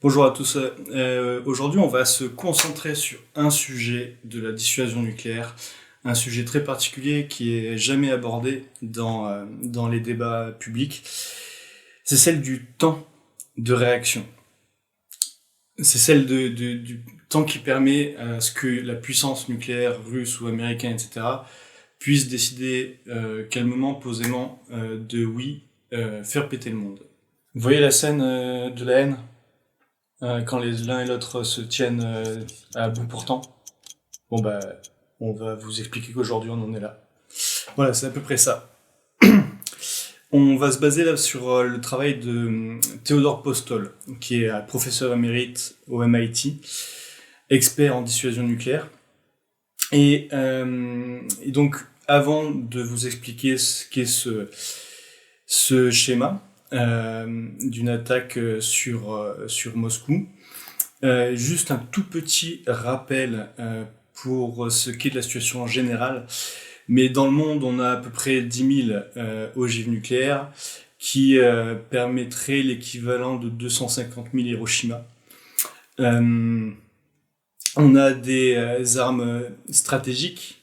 Bonjour à tous. Aujourd'hui, on va se concentrer sur un sujet de la dissuasion nucléaire, un sujet très particulier qui est jamais abordé dans les débats publics. C'est celle du temps de réaction. C'est celle du temps qui permet à ce que la puissance nucléaire russe ou américaine, etc., puisse décider calmement, posément, de oui, faire péter le monde. Vous voyez la scène de la haine quand l'un et l'autre se tiennent à bout portant. Bon bah, on va vous expliquer qu'aujourd'hui on en est là. Voilà, c'est à peu près ça. On va se baser là sur le travail de Theodore Postol, qui est professeur émérite au MIT, expert en dissuasion nucléaire. Et donc, avant de vous expliquer ce qu'est ce schéma d'une attaque sur Moscou, juste un tout petit rappel pour ce qui est de la situation en général. Mais dans le monde, on a à peu près 10 000 ogives nucléaires qui permettraient l'équivalent de 250 000 Hiroshima. On a des armes stratégiques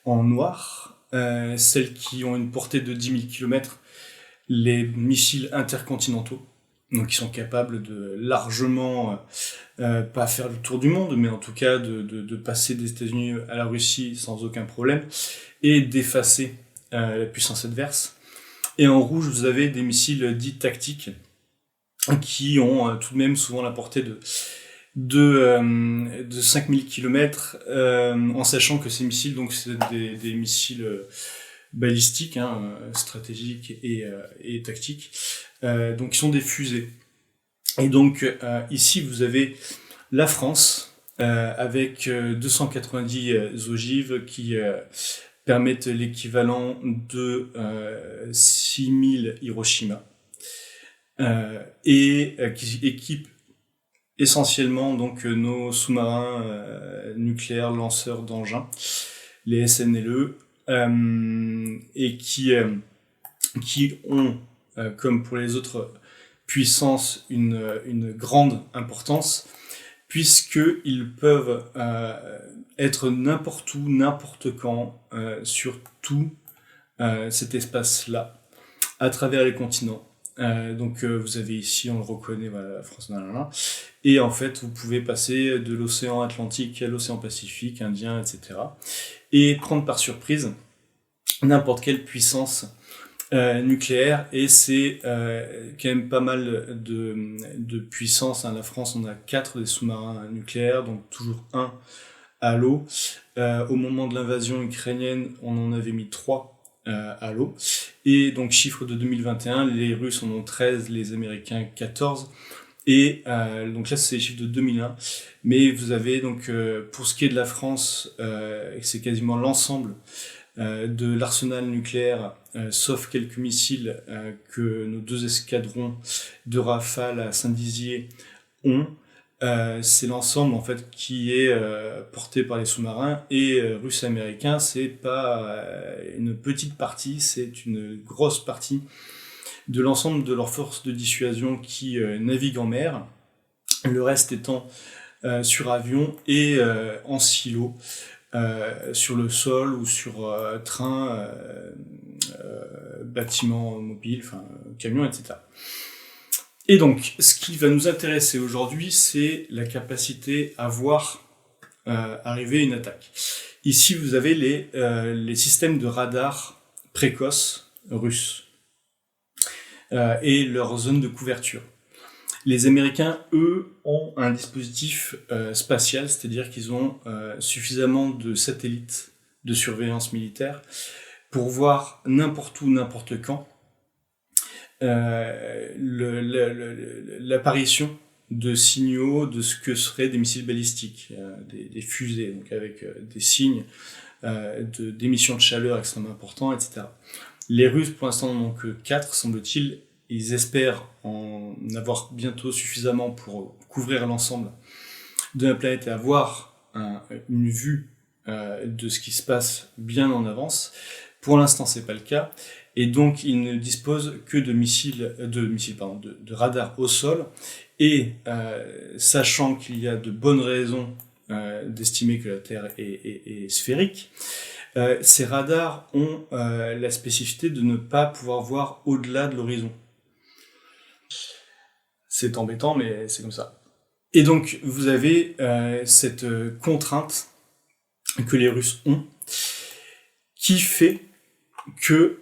en noir, celles qui ont une portée de 10 000 km, les missiles intercontinentaux, donc qui sont capables de largement, pas faire le tour du monde, mais en tout cas de passer des États-Unis à la Russie sans aucun problème, et d'effacer la puissance adverse. Et en rouge, vous avez des missiles dits tactiques, qui ont tout de même souvent la portée de 5000 km, en sachant que ces missiles, donc c'est des missiles balistiques, stratégiques et tactiques, donc ils sont des fusées. Et donc ici vous avez la France avec 290 ogives qui permettent l'équivalent de 6000 Hiroshima, et qui équipent essentiellement donc nos sous-marins nucléaires lanceurs d'engins, les SNLE, et qui ont, comme pour les autres puissances, une grande importance, puisqu'ils peuvent être n'importe où, n'importe quand, sur tout cet espace-là, à travers les continents. Donc vous avez ici, on le reconnaît, voilà, la France, et en fait vous pouvez passer de l'océan Atlantique à l'océan Pacifique, Indien, etc., et prendre par surprise n'importe quelle puissance nucléaire. Et c'est quand même pas mal de puissance. La France, on a 4 des sous-marins nucléaires, donc toujours un à l'eau. Au moment de l'invasion ukrainienne, on en avait mis 3 à l'eau. Et donc, chiffre de 2021, les Russes en ont 13, les Américains 14. Et donc là, c'est les chiffres de 2001. Mais vous avez donc, pour ce qui est de la France, c'est quasiment l'ensemble de l'arsenal nucléaire, sauf quelques missiles que nos 2 escadrons de Rafale à Saint-Dizier ont. C'est l'ensemble en fait qui est porté par les sous-marins, et russes et américains, c'est pas une petite partie, c'est une grosse partie de l'ensemble de leurs forces de dissuasion qui naviguent en mer, le reste étant sur avion et en silo, sur le sol ou sur train, bâtiments mobiles, camions, etc. Et donc, ce qui va nous intéresser aujourd'hui, c'est la capacité à voir arriver une attaque. Ici, vous avez les systèmes de radar précoces russes et leur zone de couverture. Les Américains, eux, ont un dispositif spatial, c'est-à-dire qu'ils ont suffisamment de satellites de surveillance militaire pour voir n'importe où, n'importe quand, l'apparition de signaux de ce que seraient des missiles balistiques, des fusées, donc avec des signes d'émission de chaleur extrêmement importants, etc. Les Russes, pour l'instant, n'en ont que 4, semble-t-il. Ils espèrent en avoir bientôt suffisamment pour couvrir l'ensemble de la planète et avoir une vue de ce qui se passe bien en avance. Pour l'instant, c'est pas le cas. Et donc, il ne dispose que de radars au sol. Et sachant qu'il y a de bonnes raisons d'estimer que la Terre est sphérique, ces radars ont la spécificité de ne pas pouvoir voir au-delà de l'horizon. C'est embêtant, mais c'est comme ça. Et donc, vous avez cette contrainte que les Russes ont, qui fait que,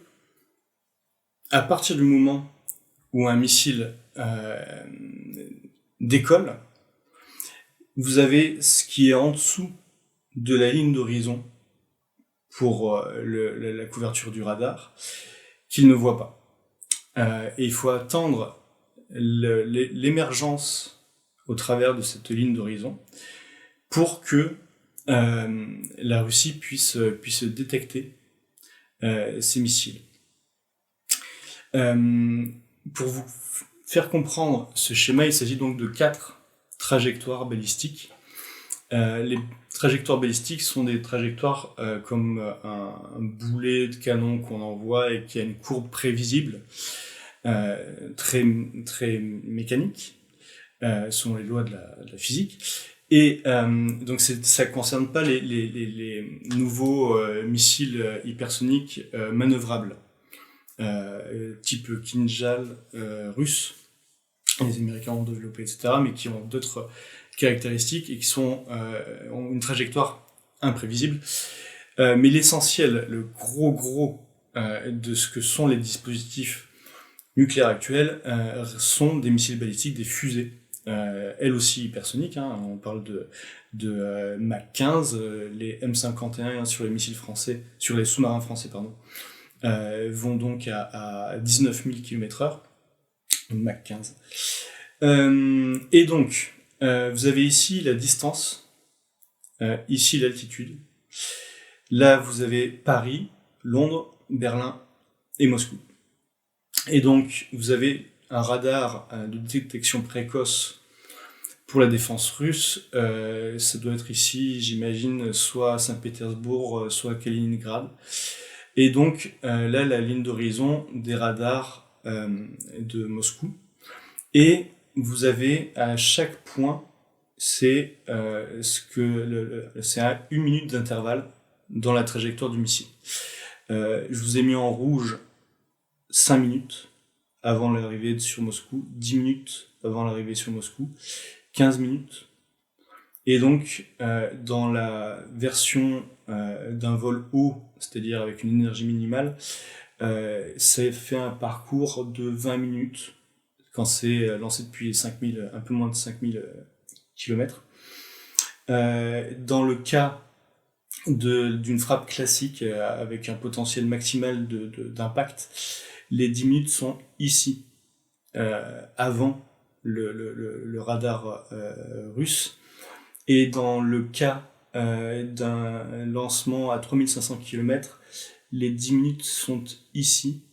à partir du moment où un missile décolle, vous avez ce qui est en dessous de la ligne d'horizon pour la couverture du radar, qu'il ne voit pas. Et il faut attendre l'émergence au travers de cette ligne d'horizon pour que la Russie puisse détecter ces missiles. Pour vous faire comprendre ce schéma, il s'agit donc de 4 trajectoires balistiques. Les trajectoires balistiques sont des trajectoires comme un boulet de canon qu'on envoie et qui a une courbe prévisible, très mécanique, selon les lois de la physique. Et donc ça concerne pas les nouveaux missiles hypersoniques manœuvrables, type Kinjal russe. Les Américains ont développé, etc., mais qui ont d'autres caractéristiques et qui ont une imprévisible. Mais l'essentiel, le gros de ce que sont les dispositifs nucléaires actuels sont des missiles balistiques, des fusées, elles aussi hypersoniques. On parle de Mach 15, les M51 sur les missiles français, sur les sous-marins français, vont donc à 19 000 km/h, Mach 15. Et donc, vous avez ici la distance, ici l'altitude. Là, vous avez Paris, Londres, Berlin et Moscou. Et donc, vous avez un radar de détection précoce pour la défense russe. Ça doit être ici, j'imagine, soit à Saint-Pétersbourg, soit à Kaliningrad. Et donc, là, la ligne d'horizon des radars de Moscou. Et vous avez à chaque point, c'est c'est à 1 minute d'intervalle dans la trajectoire du missile. Je vous ai mis en rouge 5 minutes avant l'arrivée sur Moscou, 10 minutes avant l'arrivée sur Moscou, 15 minutes. Et donc, dans la version d'un vol haut, c'est-à-dire avec une énergie minimale, ça fait un parcours de 20 minutes quand c'est lancé depuis un peu moins de 5000 km. Dans le cas d'une frappe classique avec un potentiel maximal d'impact, les 10 minutes sont ici, avant le radar russe. Et dans le cas d'un lancement à 3500 km, les 10 minutes sont ici,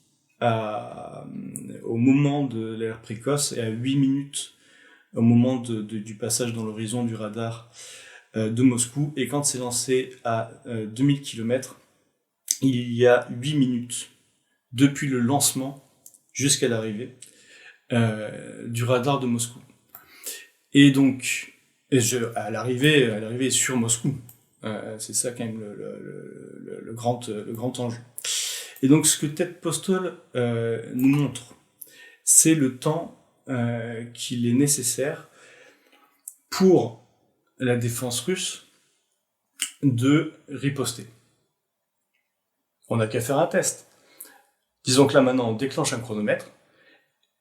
au moment de l'alerte précoce, et à 8 minutes au moment du passage dans l'horizon du radar de Moscou. Et quand c'est lancé à 2000 km, il y a 8 minutes depuis le lancement jusqu'à l'arrivée du radar de Moscou. Et donc, à l'arrivée sur Moscou, c'est ça quand même le grand enjeu. Et donc, ce que Ted Postol nous montre, c'est le temps qu'il est nécessaire pour la défense russe de riposter. On n'a qu'à faire un test. Disons que là maintenant on déclenche un chronomètre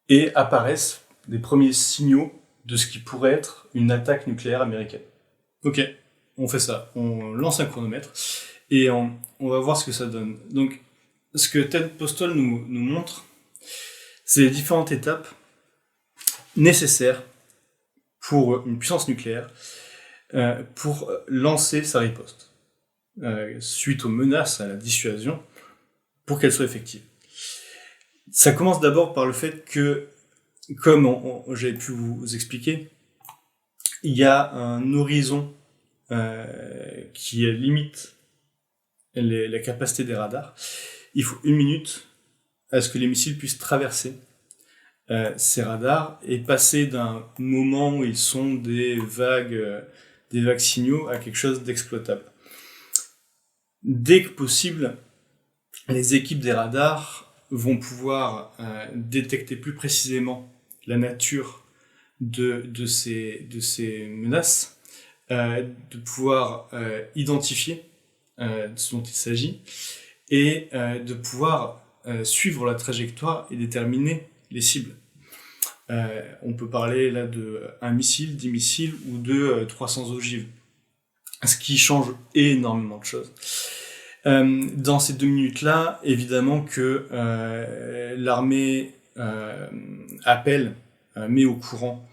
et apparaissent des premiers signaux de ce qui pourrait être une attaque nucléaire américaine. Ok, on fait ça, on lance un chronomètre et on va voir ce que ça donne. Donc, ce que Ted Postol nous montre, c'est les différentes étapes nécessaires pour une puissance nucléaire pour lancer sa riposte suite aux menaces à la dissuasion pour qu'elle soit effective. Ça commence d'abord par le fait que, comme j'avais pu vous expliquer, il y a un horizon qui limite la capacité des radars. Il faut 1 minute à ce que les missiles puissent traverser ces radars et passer d'un moment où ils sont des vagues signaux à quelque chose d'exploitable. Dès que possible, les équipes des radars vont pouvoir détecter plus précisément la nature de ces menaces, de pouvoir identifier ce dont il s'agit et de pouvoir suivre la trajectoire et déterminer les cibles. On peut parler là de 1 missile, 10 missiles ou de 300 ogives, ce qui change énormément de choses. Dans ces 2 minutes-là, évidemment que l'armée appelle, met au courant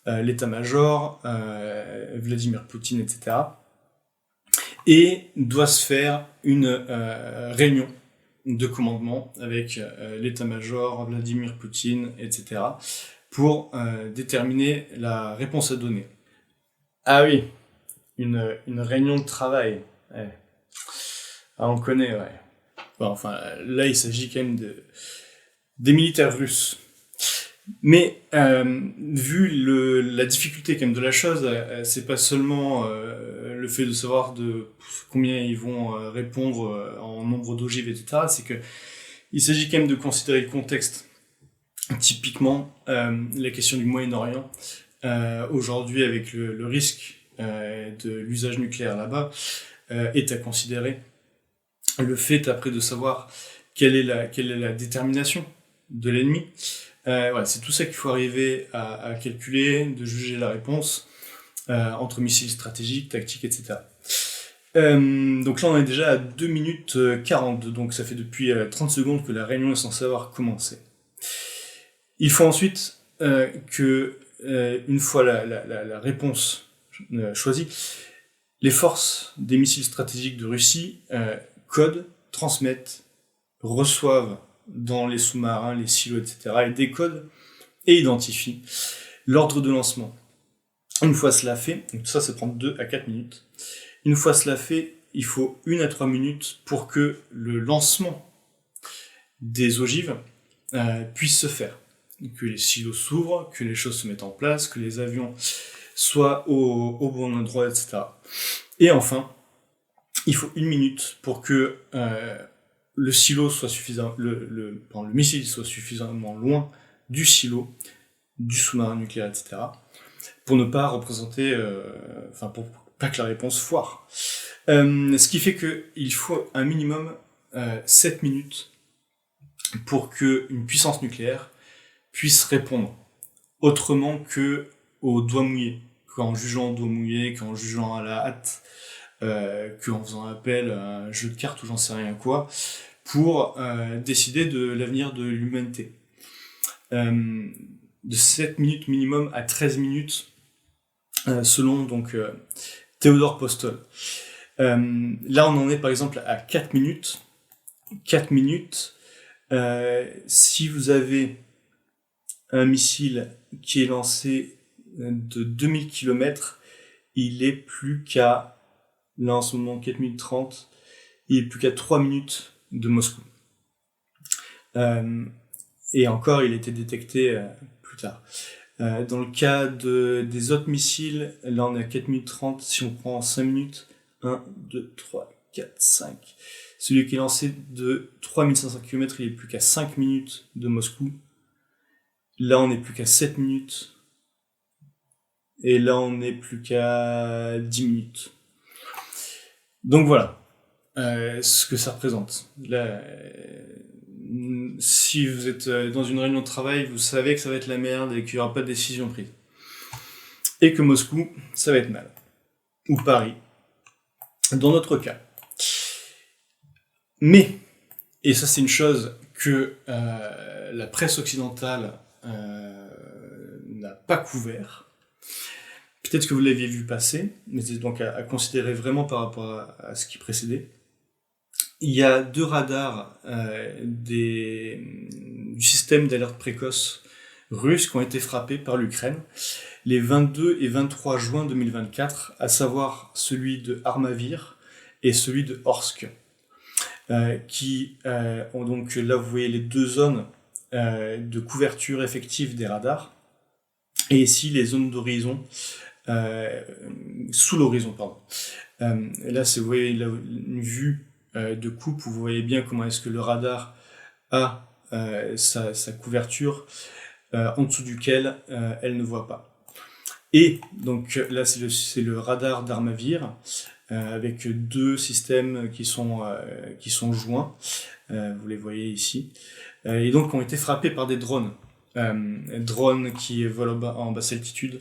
l'état-major, Vladimir Poutine, etc. Et doit se faire une réunion de commandement avec l'état-major, Vladimir Poutine, etc. pour déterminer la réponse à donner. Ah oui, une réunion de travail. Ouais. Ah, on connaît, ouais. Bon, enfin, là, il s'agit quand même des militaires russes. Mais vu la difficulté quand même de la chose, c'est pas seulement le fait de savoir de combien ils vont répondre en nombre d'ogives, etc. C'est que il s'agit quand même de considérer le contexte. Typiquement, la question du Moyen-Orient, aujourd'hui avec le risque de l'usage nucléaire là-bas, est à considérer. Le fait après de savoir quelle est la détermination de l'ennemi, voilà, c'est tout ça qu'il faut arriver à calculer, de juger la réponse entre missiles stratégiques, tactiques, etc. Donc là on est déjà à 2 minutes 40, donc ça fait depuis 30 secondes que la réunion est censée avoir commencé. Il faut ensuite que, une fois la réponse choisie, les forces des missiles stratégiques de Russie codent, transmettent, reçoivent dans les sous-marins, les silos, etc., et décodent et identifient l'ordre de lancement. Une fois cela fait, donc ça prend 2 à 4 minutes, une fois cela fait, il faut 1 à 3 minutes pour que le lancement des ogives puisse se faire. Que les silos s'ouvrent, que les choses se mettent en place, que les avions soient au bon endroit, etc. Et enfin, il faut 1 minute pour que le silo soit suffisant, le missile soit suffisamment loin du silo, du sous-marin nucléaire, etc. pour ne pas représenter, pour pas que la réponse foire. Ce qui fait qu'il faut un minimum 7 minutes pour qu'une puissance nucléaire puisse répondre autrement que au doigt mouillé, qu'en jugeant au doigt mouillé, qu'en jugeant à la hâte, qu'en faisant appel à un jeu de cartes ou j'en sais rien quoi, pour décider de l'avenir de l'humanité. De 7 minutes minimum à 13 minutes, selon donc Théodore Postol. Là on en est par exemple à 4 minutes. 4 minutes, si vous avez un missile qui est lancé de 2000 km, il est plus qu'à, là en ce moment 4 minutes 30, il est plus qu'à 3 minutes de Moscou. Et encore, il a été détecté plus tard. Dans le cas des autres missiles, là on est à 4 minutes 30, si on prend 5 minutes, 1, 2, 3, 4, 5. Celui qui est lancé de 3500 km, il est plus qu'à 5 minutes de Moscou. Là on est plus qu'à 7 minutes. Et là on est plus qu'à 10 minutes. Donc voilà ce que ça représente. Là, si vous êtes dans une réunion de travail, vous savez que ça va être la merde et qu'il n'y aura pas de décision prise. Et que Moscou, ça va être mal. Ou Paris. Dans notre cas. Mais, et ça c'est une chose que la presse occidentale n'a pas couvert, peut-être que vous l'aviez vu passer, mais c'est donc à considérer vraiment par rapport à ce qui précédait. Il y a 2 radars du système d'alerte précoce russe qui ont été frappés par l'Ukraine les 22 et 23 juin 2024, à savoir celui de Armavir et celui de Orsk. qui ont donc, là vous voyez les deux zones de couverture effective des radars, et ici les zones d'horizon, sous l'horizon, pardon. Là, vous voyez une vue de coupe où vous voyez bien comment est-ce que le radar a sa couverture en dessous duquel elle ne voit pas. Et donc là, c'est le radar d'Armavir avec deux systèmes qui sont joints. Vous les voyez ici. Et donc ont été frappés par des drones. Drones qui volent en basse altitude,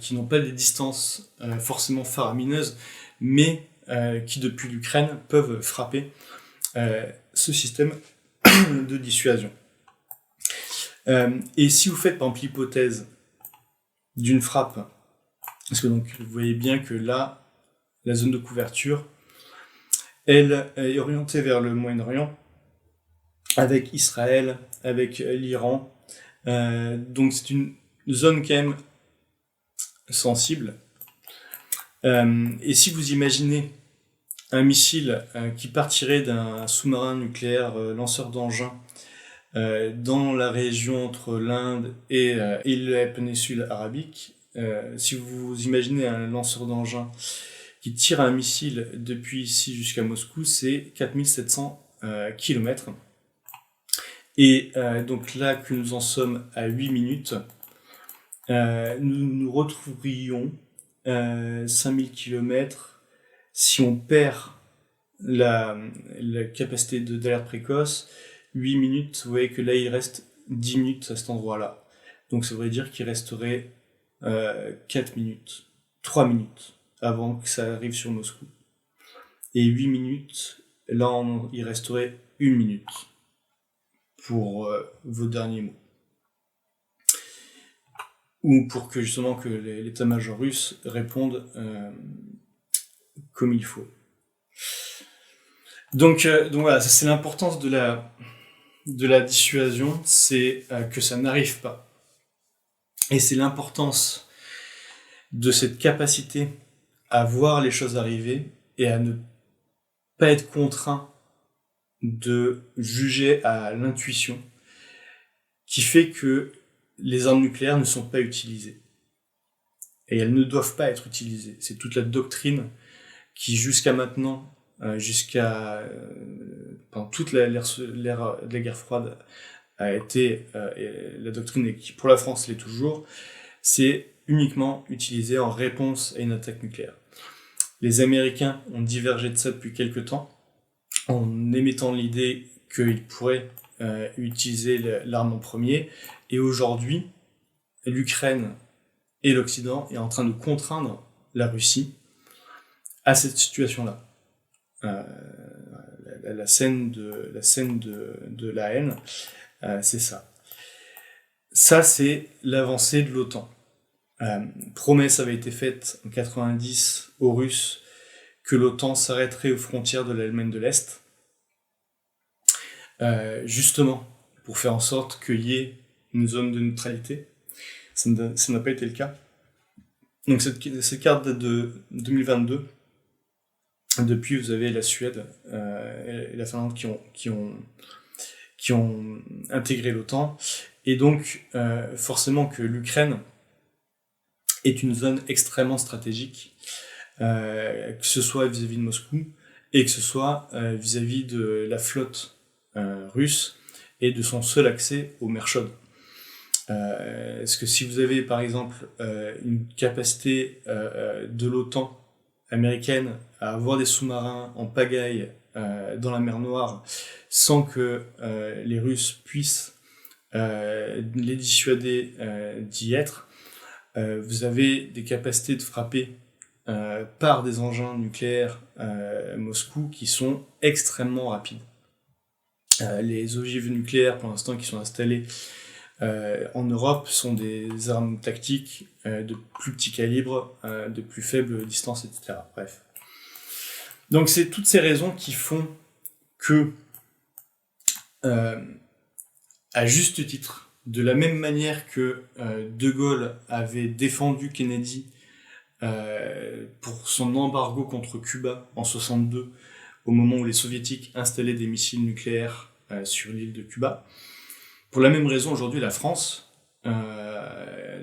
qui n'ont pas des distances forcément faramineuses, mais qui depuis l'Ukraine peuvent frapper ce système de dissuasion. Et si vous faites par exemple l'hypothèse d'une frappe, parce que donc vous voyez bien que là, la zone de couverture, elle est orientée vers le Moyen-Orient, avec Israël, avec l'Iran, donc c'est une zone quand même sensible. Et si vous imaginez un missile qui partirait d'un sous-marin nucléaire lanceur d'engins dans la région entre l'Inde et la péninsule arabique, si vous imaginez un lanceur d'engins qui tire un missile depuis ici jusqu'à Moscou, c'est 4700 km. Et donc là que nous en sommes à 8 minutes, nous nous retrouverions 5000 km si on perd la capacité d'alerte précoce. 8 minutes, vous voyez que là il reste 10 minutes à cet endroit-là. Donc ça voudrait dire qu'il resterait 4 minutes, 3 minutes avant que ça arrive sur Moscou. Et 8 minutes, là il resterait 1 minute pour vos derniers mots. Ou pour que justement que l'état-major russe réponde comme il faut. Donc voilà, ça c'est l'importance de la dissuasion, c'est que ça n'arrive pas. Et c'est l'importance de cette capacité à voir les choses arriver et à ne pas être contraint de juger à l'intuition, qui fait que les armes nucléaires ne sont pas utilisées. Et elles ne doivent pas être utilisées. C'est toute la doctrine qui jusqu'à maintenant, pendant toute l'ère de la guerre froide, a été la doctrine, et qui pour la France l'est toujours, c'est uniquement utilisé en réponse à une attaque nucléaire. Les Américains ont divergé de ça depuis quelques temps, en émettant l'idée qu'ils pourraient utiliser l'arme en premier, et aujourd'hui, l'Ukraine et l'Occident est en train de contraindre la Russie à cette situation-là. La scène de la haine, c'est ça. Ça, c'est l'avancée de l'OTAN. Promesse avait été faite en 90 aux Russes que l'OTAN s'arrêterait aux frontières de l'Allemagne de l'Est, justement pour faire en sorte qu'il y ait une zone de neutralité. Ça n'a pas été le cas. Donc cette carte date de 2022. Depuis, vous avez la Suède et la Finlande qui ont intégré l'OTAN. Et donc, forcément que l'Ukraine est une zone extrêmement stratégique, que ce soit vis-à-vis de Moscou et que ce soit vis-à-vis de la flotte russe et de son seul accès aux mers chaudes. Est-ce que si vous avez par exemple une capacité de l'OTAN américaine à avoir des sous-marins en pagaille dans la mer Noire sans que les Russes puissent les dissuader d'y être, vous avez des capacités de frapper par des engins nucléaires Moscou qui sont extrêmement rapides. Les ogives nucléaires pour l'instant qui sont installées en Europe sont des armes tactiques de plus petit calibre, de plus faible distance, etc. Bref. Donc c'est toutes ces raisons qui font que, à juste titre, de la même manière que De Gaulle avait défendu Kennedy pour son embargo contre Cuba en 62, au moment où les soviétiques installaient des missiles nucléaires sur l'île de Cuba. Pour la même raison, aujourd'hui, la France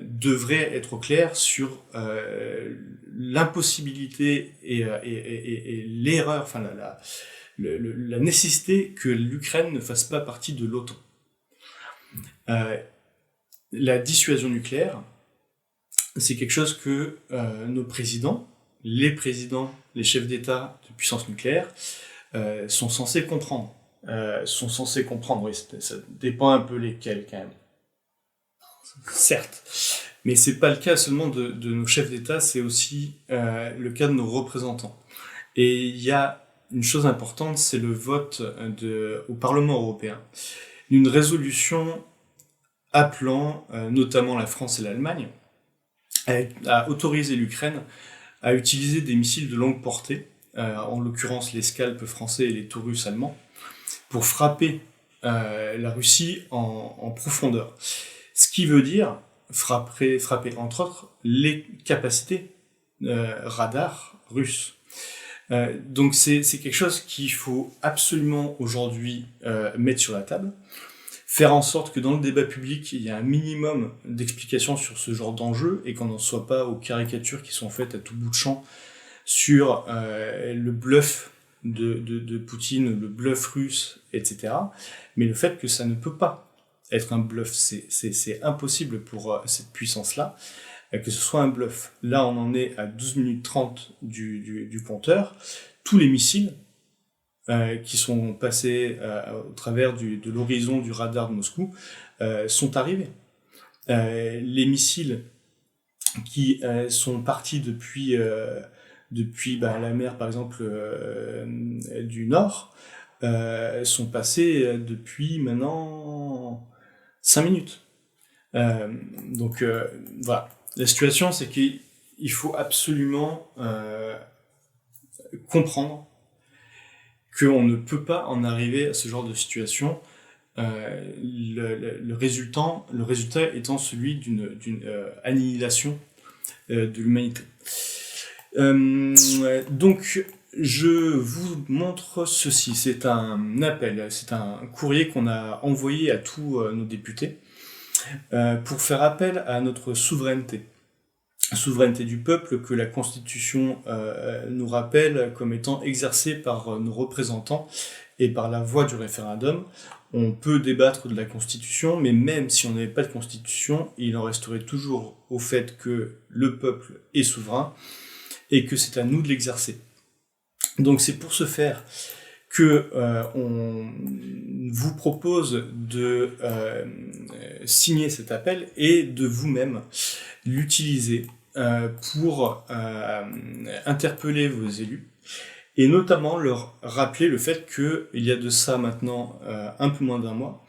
devrait être au clair sur l'impossibilité et l'erreur, enfin la nécessité que l'Ukraine ne fasse pas partie de l'OTAN. La dissuasion nucléaire, c'est quelque chose que nos présidents, les chefs d'État de puissance nucléaire, sont censés comprendre. Oui, ça dépend un peu lesquels quand même. Certes. Mais c'est pas le cas seulement de nos chefs d'État, c'est aussi le cas de nos représentants. Et il y a une chose importante, c'est le vote au Parlement européen d'une résolution appelant notamment la France et l'Allemagne à autoriser l'Ukraine à utiliser des missiles de longue portée, en l'occurrence les Scalp français et les Taurus allemands, pour frapper la Russie en profondeur. Ce qui veut dire frapper entre autres les capacités radar russes. Donc c'est quelque chose qu'il faut absolument aujourd'hui mettre sur la table, faire en sorte que dans le débat public, il y ait un minimum d'explications sur ce genre d'enjeu et qu'on n'en soit pas aux caricatures qui sont faites à tout bout de champ sur le bluff de Poutine, le bluff russe, etc. Mais le fait que ça ne peut pas être un bluff, c'est impossible pour cette puissance-là, que ce soit un bluff. Là, on en est à 12 minutes 30 du compteur. Tous les missiles qui sont passés au travers de l'horizon du radar de Moscou sont arrivés. Les missiles qui sont partis depuis la mer, par exemple, du Nord, sont passés depuis maintenant 5 minutes. Donc voilà. La situation, c'est qu'il faut absolument comprendre qu'on ne peut pas en arriver à ce genre de situation. Le résultat étant celui d'une annihilation de l'humanité. Donc, je vous montre ceci. C'est un appel, c'est un courrier qu'on a envoyé à tous nos députés pour faire appel à notre souveraineté du peuple que la Constitution nous rappelle comme étant exercée par nos représentants et par la voie du référendum. On peut débattre de la Constitution, mais même si on n'avait pas de Constitution, il en resterait toujours au fait que le peuple est souverain et que c'est à nous de l'exercer. Donc c'est pour ce faire que on vous propose de signer cet appel et de vous-même l'utiliser pour interpeller vos élus et notamment leur rappeler le fait qu'il y a de ça maintenant un peu moins d'un mois,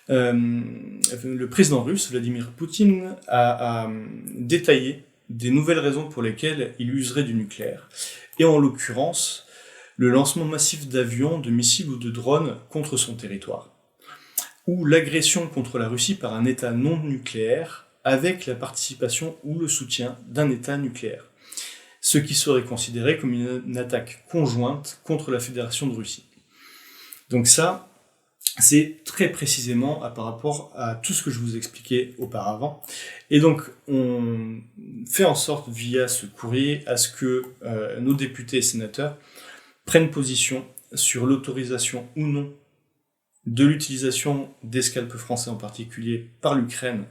le président russe Vladimir Poutine a détaillé des nouvelles raisons pour lesquelles il userait du nucléaire, et en l'occurrence le lancement massif d'avions, de missiles ou de drones contre son territoire, ou l'agression contre la Russie par un État non nucléaire avec la participation ou le soutien d'un État nucléaire, ce qui serait considéré comme une attaque conjointe contre la Fédération de Russie. Donc ça, c'est très précisément par rapport à tout ce que je vous expliquais auparavant. Et donc, on fait en sorte, via ce courrier, à ce que nos députés et sénateurs prennent position sur l'autorisation ou non de l'utilisation des Scalp français en particulier par l'Ukraine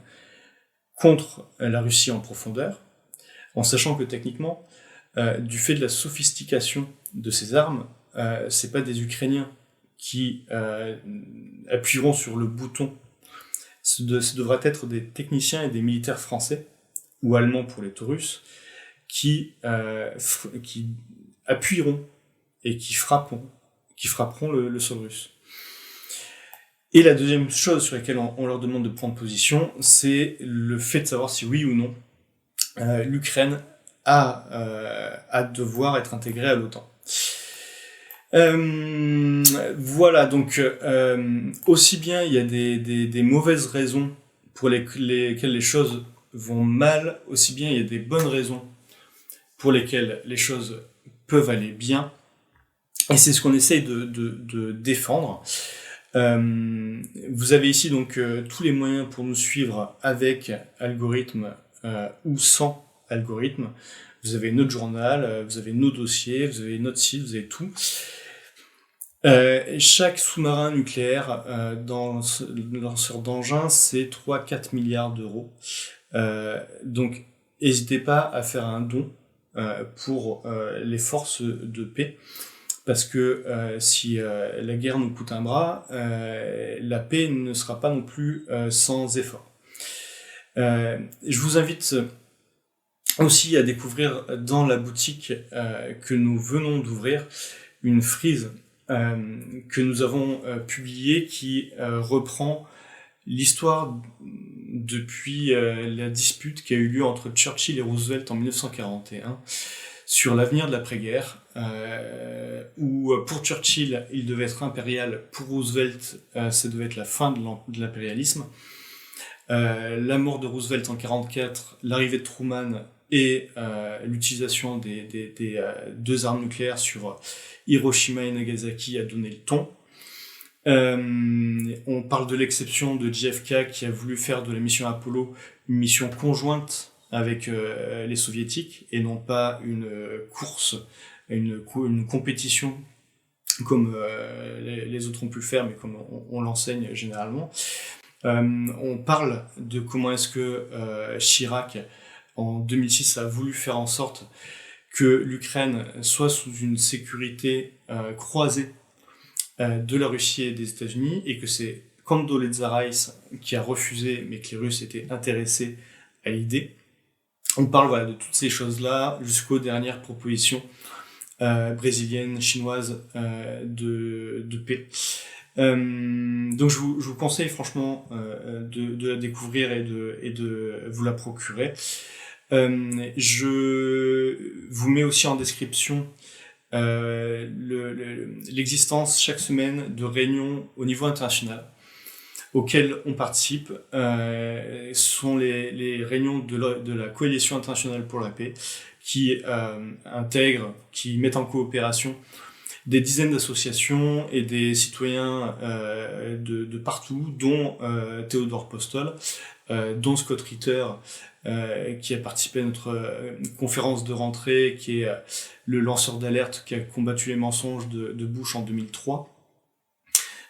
contre la Russie en profondeur, en sachant que techniquement, du fait de la sophistication de ces armes, c'est pas des Ukrainiens qui appuieront sur le bouton. Ce devra être des techniciens et des militaires français, ou allemands pour les Taurus, qui appuieront et qui frapperont le sol russe. Et la deuxième chose sur laquelle on leur demande de prendre position, c'est le fait de savoir si oui ou non l'Ukraine a devoir être intégrée à l'OTAN. Voilà, donc aussi bien il y a des mauvaises raisons pour lesquelles les choses vont mal, aussi bien il y a des bonnes raisons pour lesquelles les choses peuvent aller bien. Et c'est ce qu'on essaye de défendre. Vous avez ici donc tous les moyens pour nous suivre avec algorithme ou sans algorithme. Vous avez notre journal, vous avez nos dossiers, vous avez notre site, vous avez tout. Chaque sous-marin nucléaire dans le lanceur d'engins, c'est 3-4 milliards d'euros. Donc, n'hésitez pas à faire un don pour les forces de paix. Parce que si la guerre nous coûte un bras, la paix ne sera pas non plus sans effort. Je vous invite aussi à découvrir dans la boutique que nous venons d'ouvrir une frise que nous avons publiée qui reprend l'histoire depuis la dispute qui a eu lieu entre Churchill et Roosevelt en 1941 sur l'avenir de l'après-guerre, où pour Churchill, il devait être impérial, pour Roosevelt, ça devait être la fin de l'impérialisme. La mort de Roosevelt en 1944, l'arrivée de Truman et l'utilisation des deux armes nucléaires sur Hiroshima et Nagasaki a donné le ton. On parle de l'exception de JFK qui a voulu faire de la mission Apollo une mission conjointe avec les soviétiques et non pas une course, une compétition comme les autres ont pu le faire, mais comme on l'enseigne généralement. On parle de comment est-ce que Chirac, en 2006, a voulu faire en sorte que l'Ukraine soit sous une sécurité croisée de la Russie et des États-Unis, et que c'est Condoleezza Rice qui a refusé, mais que les Russes étaient intéressés à l'idée. On parle de toutes ces choses-là jusqu'aux dernières propositions brésiliennes, chinoises de paix. Donc je vous conseille franchement de la découvrir et de vous la procurer. Je vous mets aussi en description l'existence chaque semaine de réunions au niveau international auxquelles on participe. Sont les réunions de la Coalition internationale pour la paix qui intègrent, qui mettent en coopération des dizaines d'associations et des citoyens de partout, dont Théodore Postol, dont Scott Ritter, qui a participé à notre conférence de rentrée, qui est le lanceur d'alerte qui a combattu les mensonges de Bush en 2003.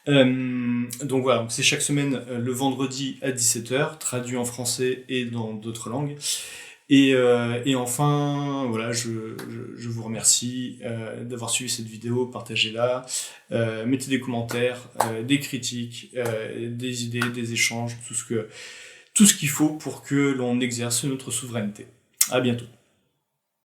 Donc voilà, c'est chaque semaine le vendredi à 17h, traduit en français et dans d'autres langues. Et enfin, voilà, je vous remercie d'avoir suivi cette vidéo, partagez-la, mettez des commentaires, des critiques, des idées, des échanges, tout ce qu'il faut pour que l'on exerce notre souveraineté. À bientôt.